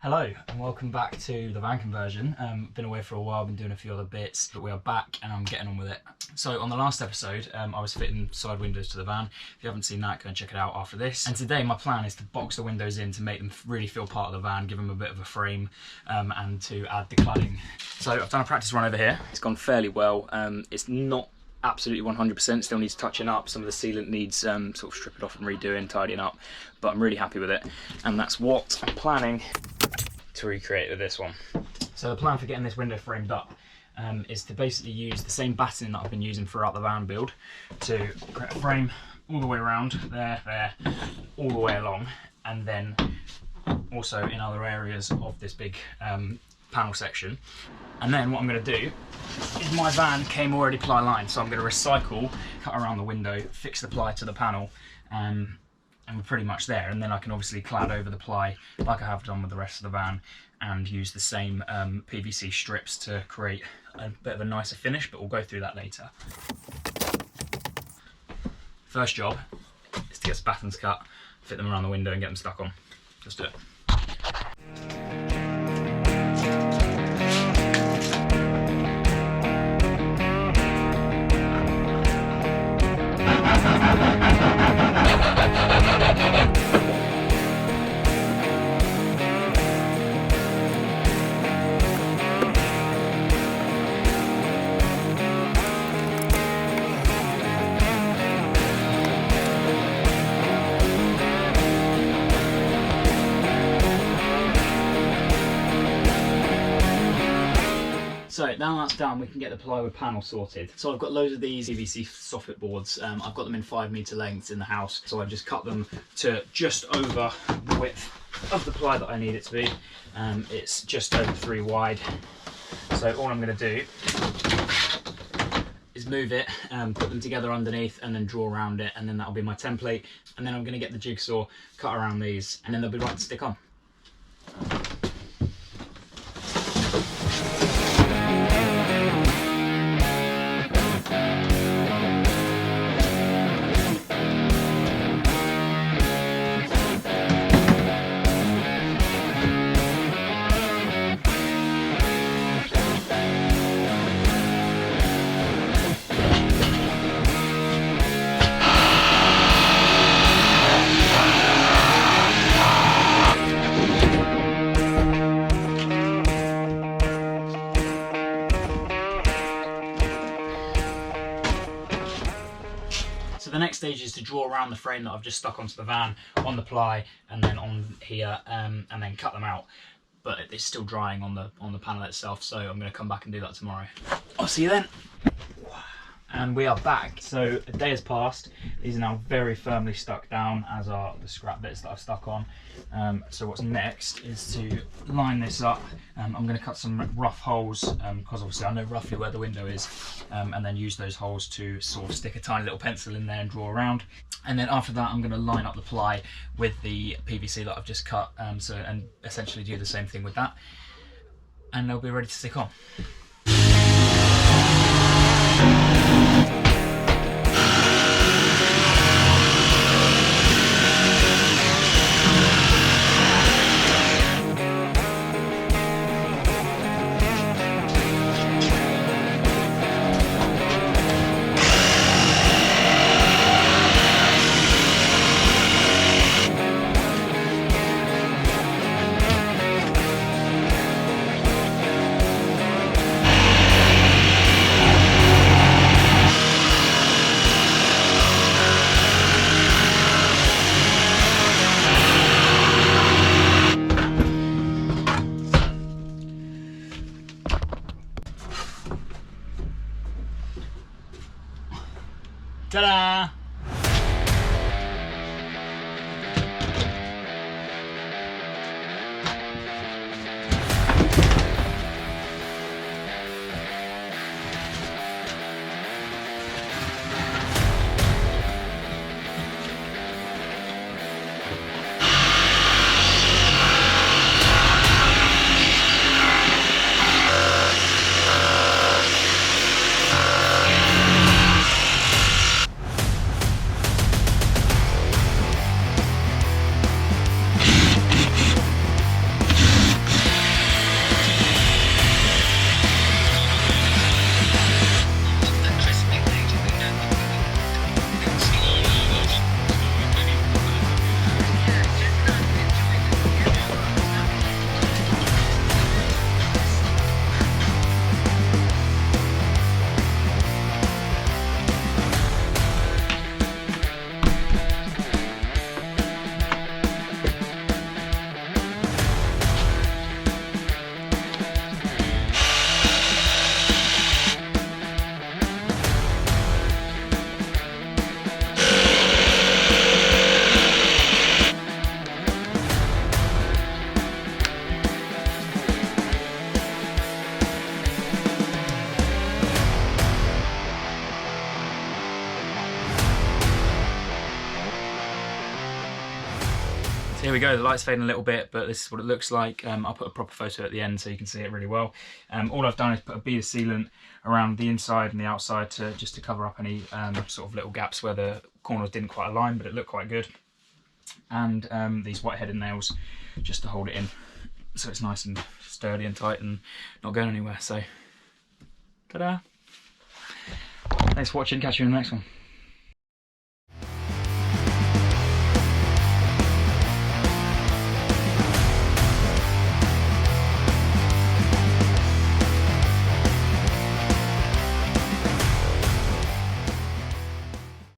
Hello and welcome back to the van conversion. Been away for a while, been doing a few other bits, but we are back and I'm getting on with it. So on the last episode, I was fitting side windows to the van. If you haven't seen that, go and check it out after this. And today my plan is to box the windows in to make them really feel part of the van, give them a bit of a frame, and to add the cladding. So I've done a practice run over here. It's gone fairly well. It's not absolutely 100%, still needs touching up. Some of the sealant needs sort of stripping off and redoing, tidying up, but I'm really happy with it. And that's what I'm planning to recreate with this one. So the plan for getting this window framed up is to basically use the same battening that I've been using throughout the van build to create a frame all the way around, there, all the way along, and then also in other areas of this big panel section. And then what I'm going to do is, my van came already ply lined, so I'm going to recycle, cut around the window, fix the ply to the panel, and we're pretty much there. And then I can obviously clad over the ply like I have done with the rest of the van and use the same PVC strips to create a bit of a nicer finish, but we'll go through that later. First job is to get some battens cut, fit them around the window and get them stuck on. Let's do it. So now that's done, we can get the plywood panel sorted. So I've got loads of these PVC soffit boards. I've got them in 5 metre lengths in the house. So I've just cut them to just over the width of the ply that I need it to be. It's just over 3 wide. So all I'm going to do is move it, put them together underneath and then draw around it, and then that'll be my template. And then I'm going to get the jigsaw, cut around these, and then they'll be right to stick on. So the next stage is to draw around the frame that I've just stuck onto the van on the ply and then on here, and then cut them out. But it's still drying on the panel itself, so I'm going to come back and do that tomorrow. I'll see you then. And we are back. So a day has passed. These are now very firmly stuck down, as are the scrap bits that I've stuck on. So what's next is to line this up. I'm going to cut some rough holes, because obviously I know roughly where the window is, and then use those holes to sort of stick a tiny little pencil in there and draw around. And then after that I'm going to line up the ply with the PVC that I've just cut, and essentially do the same thing with that, and they'll be ready to stick on. Ta-da! So here we go, the light's fading a little bit, but this is what it looks like. I'll put a proper photo at the end so you can see it really well. All I've done is put a bead of sealant around the inside and the outside just to cover up any sort of little gaps where the corners didn't quite align, but it looked quite good. And these white-headed nails just to hold it in, so it's nice and sturdy and tight and not going anywhere. So, ta-da! Thanks for watching, catch you in the next one.